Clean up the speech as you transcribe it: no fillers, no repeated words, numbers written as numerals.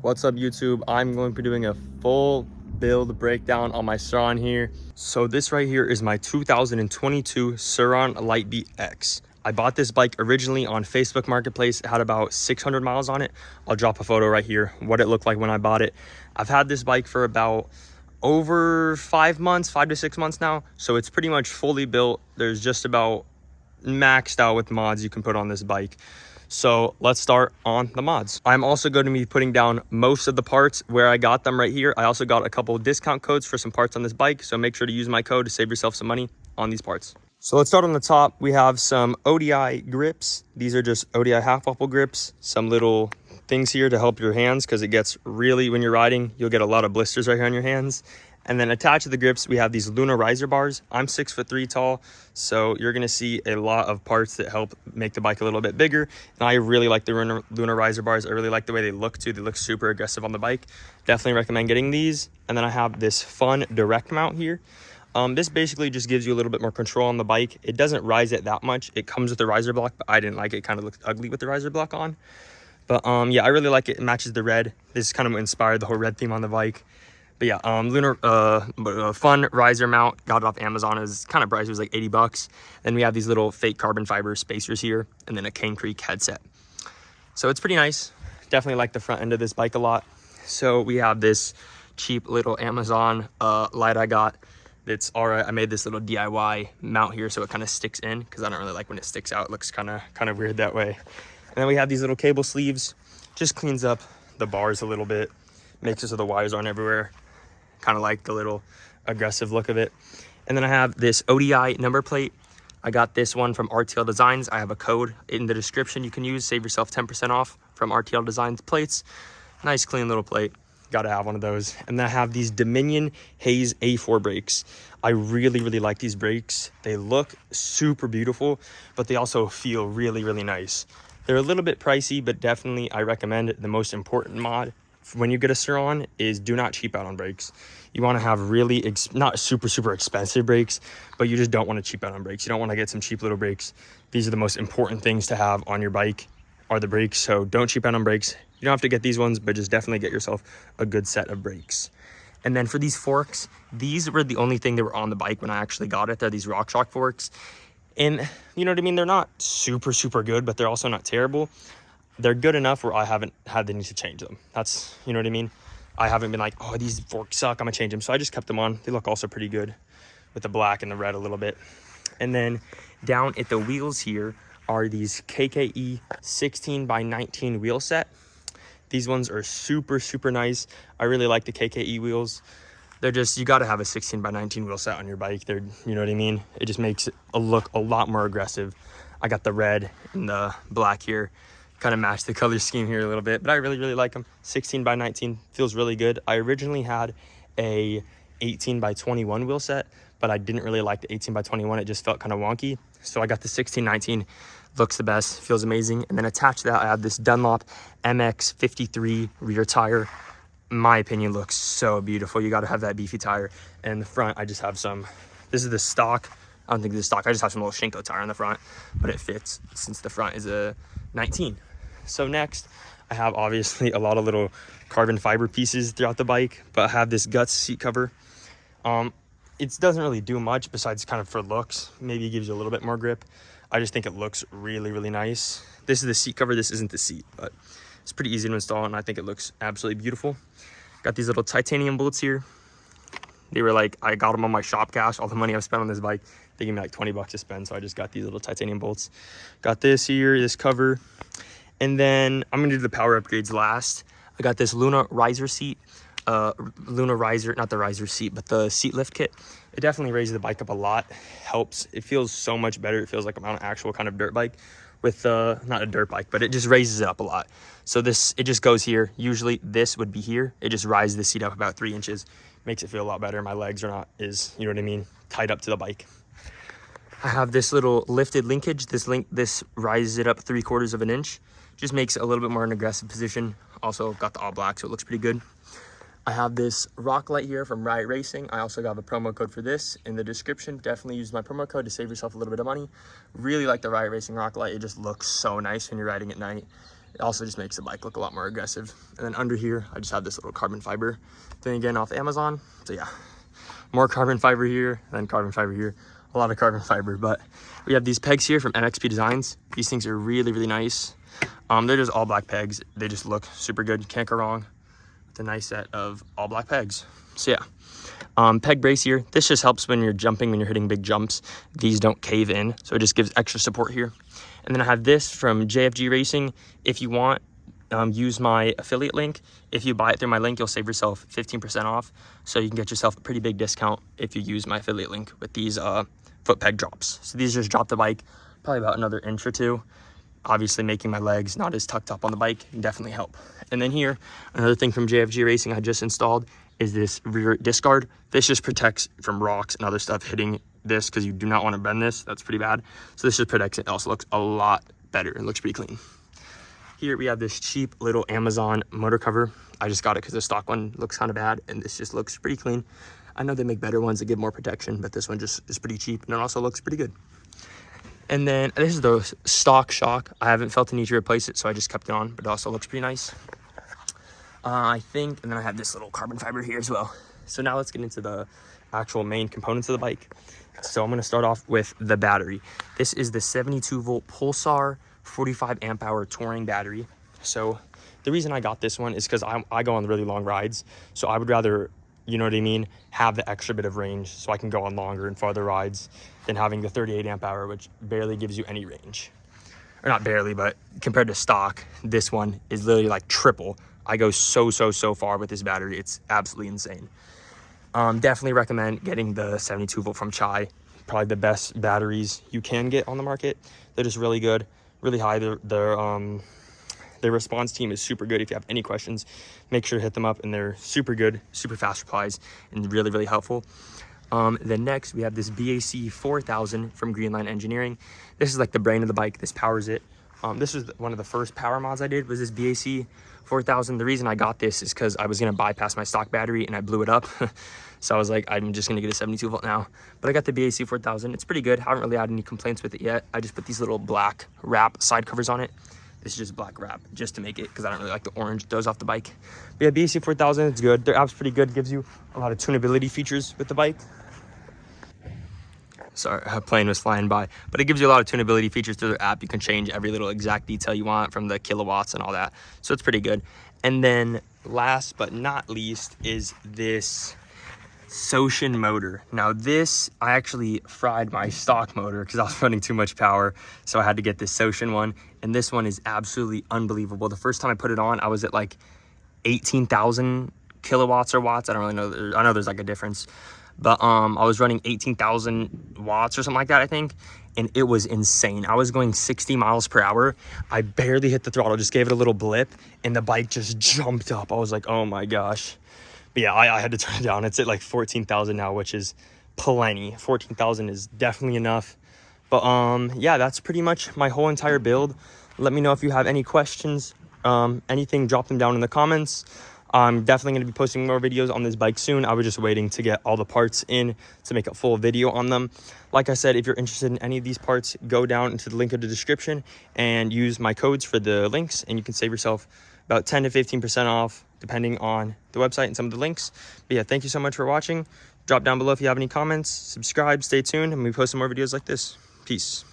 What's up YouTube? I'm going to be doing a full build breakdown on my Surron here. So this right here is my 2022 Surron Lightbeat X. I bought this bike originally on Facebook Marketplace. It had about 600 miles on it. I'll drop a photo right here, what it looked like when I bought it. I've had this bike for about over 5 months, 5 to 6 months now. So it's pretty much fully built. There's just about maxed out with mods you can put on this bike. So let's start on the mods. I'm also going to be putting down most of the parts where I got them right here. I also got a couple of discount codes for some parts on this bike, so make sure to use my code to save yourself some money on these parts. So let's start on the top. We have some ODI grips. These are just ODI half waffle grips. Some little things here to help your hands because it gets really, when you're riding, you'll get a lot of blisters right here on your hands. And then attached to the grips, we have these Luna riser bars. I'm 6'3" tall, so you're gonna see a lot of parts that help make the bike a little bit bigger. And I really like the Luna riser bars. I really like the way they look too. They look super aggressive on the bike. Definitely recommend getting these. And then I have this fun direct mount here. This basically just gives you a little bit more control on the bike. It doesn't rise it that much. It comes with the riser block, but I didn't like it. It kind of looked ugly with the riser block on. But yeah, I really like it. It matches the red. This kind of inspired the whole red theme on the bike. But yeah, fun riser mount. Got it off Amazon. It was kind of pricey. It was like 80 bucks. Then we have these little fake carbon fiber spacers here, and then a Cane Creek headset. So it's pretty nice. Definitely like the front end of this bike a lot. So we have this cheap little Amazon light I got. It's all right. I made this little DIY mount here so it kind of sticks in because I don't really like when it sticks out. It looks kind of weird that way. And then we have these little cable sleeves. Just cleans up the bars a little bit. Makes it so the wires aren't everywhere. Kind of like the little aggressive look of it. And then I have this ODI number plate. I got this one from RTL Designs. I have a code in the description you can use. Save yourself 10% off from RTL Designs plates. Nice clean little plate. Gotta have one of those. And then I have these Dominion Haze A4 brakes. I really like these brakes. They look super beautiful, but they also feel really nice. They're a little bit pricey, but definitely I recommend it. The most important mod when you get a Surron is do not cheap out on brakes. You want to have really not super expensive brakes, but you just don't want to cheap out on brakes. You don't want to get some cheap little brakes. These are the most important things to have on your bike are the brakes. So don't cheap out on brakes. You don't have to get these ones, but just definitely get yourself a good set of brakes. And then for these forks, these were the only thing that were on the bike when I actually got it. They're these RockShox forks. And you know what I mean? They're not super good, but they're also not terrible. They're good enough where I haven't had the need to change them. That's, you know what I mean? I haven't been like, oh, these forks suck, I'm gonna change them. So I just kept them on. They look also pretty good with the black and the red a little bit. And then down at the wheels here are these KKE 16x19 wheel set. These ones are super nice. I really like the KKE wheels. They're just, you gotta have a 16x19 wheel set on your bike. They're, you know what I mean? It just makes it look a lot more aggressive. I got the red and the black here. Kind of match the color scheme here a little bit, but I really like them. 16x19 feels really good. I originally had a 18x21 wheel set, but I didn't really like the 18x21. It just felt kind of wonky. So I got the 16x19, looks the best, feels amazing. And then attached to that, I have this Dunlop MX53 rear tire. In my opinion, looks so beautiful. You got to have that beefy tire. And in the front, I just have some, this is the stock. I don't think this is stock. I just have some little Shinko tire on the front, but it fits since the front is a 19. So next, I have obviously a lot of little carbon fiber pieces throughout the bike, but I have this Guts seat cover. It doesn't really do much besides kind of for looks. Maybe it gives you a little bit more grip. I just think it looks really nice. This is the seat cover. This isn't the seat, but it's pretty easy to install, and I think it looks absolutely beautiful. Got these little titanium bolts here. They were like, I got them on my shop cash. All the money I've spent on this bike, they gave me like 20 bucks to spend, so I just got these little titanium bolts. Got this here, this cover. And then I'm gonna do the power upgrades last. I got this Luna riser seat. Luna riser, not the riser seat, but the seat lift kit. It definitely raises the bike up a lot. Helps. It feels so much better. It feels like I'm on an actual kind of dirt bike with, not a dirt bike, but it just raises it up a lot. So this, it just goes here. Usually this would be here. It just rises the seat up about 3 inches. Makes it feel a lot better. My legs are not as, you know what I mean, tied up to the bike. I have this little lifted linkage. This rises it up 3/4 of an inch. Just makes it a little bit more in an aggressive position. Also got the all black, so it looks pretty good. I have this rock light here from Riot Racing. I also got a promo code for this in the description. Definitely use my promo code to save yourself a little bit of money. Really like the Riot Racing rock light. It just looks so nice when you're riding at night. It also just makes the bike look a lot more aggressive. And then under here, I just have this little carbon fiber thing again off Amazon. So yeah, more carbon fiber here, then carbon fiber here, a lot of carbon fiber. But we have these pegs here from MXP Designs. These things are really, really nice. They're just all black pegs. They just look super good. Can't go wrong with a nice set of all black pegs. So yeah, peg brace here. This just helps when you're jumping, when you're hitting big jumps. These don't cave in, so it just gives extra support here. And then I have this from JFG Racing. If you want, use my affiliate link. If you buy it through my link, you'll save yourself 15% off. So you can get yourself a pretty big discount if you use my affiliate link with these foot peg drops. So these just drop the bike probably about another inch or two. Obviously making my legs not as tucked up on the bike can definitely help. And then here, another thing from JFG Racing I just installed is this rear disc guard. This just protects from rocks and other stuff hitting this, because you do not want to bend this. That's pretty bad. So this just protects it. It also looks a lot better. It looks pretty clean. Here we have this cheap little Amazon motor cover. I just got it because the stock one looks kind of bad, and this just looks pretty clean. I know they make better ones that give more protection, but this one just is pretty cheap, and it also looks pretty good. And then this is the stock shock. I haven't felt the need to replace it, so I just kept it on, but it also looks pretty nice. I think, and then I have this little carbon fiber here as well. So now let's get into the actual main components of the bike. So I'm going to start off with the battery. This is the 72 volt Pulsar 45 amp hour touring battery. So the reason I got this one is because I go on really long rides. So I would rather, you know what I mean, have the extra bit of range so I can go on longer and farther rides than having the 38 amp hour, which barely gives you any range. Or not barely, but compared to stock, this one is literally like triple. I go so far with this battery. It's absolutely insane. Definitely recommend getting the 72 volt from Chai. Probably the best batteries you can get on the market. They're just really good, really high. Their response team is super good. If you have any questions, make sure to hit them up, and they're super good, super fast replies, and really helpful. Then next we have this BAC 4000 from Greenline Engineering. This is like the brain of the bike. This powers it. This was one of the first power mods I did, was this BAC 4000. The reason I got this is because I was going to bypass my stock battery and I blew it up. So I was like, I'm just going to get a 72 volt now. But I got the BAC 4000. It's pretty good. Haven't really had any complaints with it yet. I just put these little black wrap side covers on it. This is just black wrap just to make it, because I don't really like the orange. Those off the bike. But yeah, BAC 4000, it's good. Their app's pretty good. Gives you a lot of tunability features with the bike. Sorry, a plane was flying by. But it gives you a lot of tunability features through their app. You can change every little exact detail you want, from the kilowatts and all that. So it's pretty good. And then last but not least is this Soshin motor. Now this, I actually fried my stock motor because I was running too much power. So I had to get this Soshin one. And this one is absolutely unbelievable. The first time I put it on, I was at like 18,000 kilowatts or watts. I don't really know. I know there's like a difference. But I was running 18,000 watts or something like that, I think. And it was insane. I was going 60 miles per hour. I barely hit the throttle, just gave it a little blip, and the bike just jumped up. I was like, oh my gosh. But yeah, I had to turn it down. It's at like 14,000 now, which is plenty. 14,000 is definitely enough. But yeah, that's pretty much my whole entire build. Let me know if you have any questions. Anything, drop them down in the comments. I'm definitely going to be posting more videos on this bike soon. I was just waiting to get all the parts in to make a full video on them. Like I said, if you're interested in any of these parts, go down into the link of the description and use my codes for the links, and you can save yourself about 10 to 15% off depending on the website and some of the links. But yeah, thank you so much for watching. Drop down below if you have any comments, subscribe, stay tuned, and we post some more videos like this. Peace.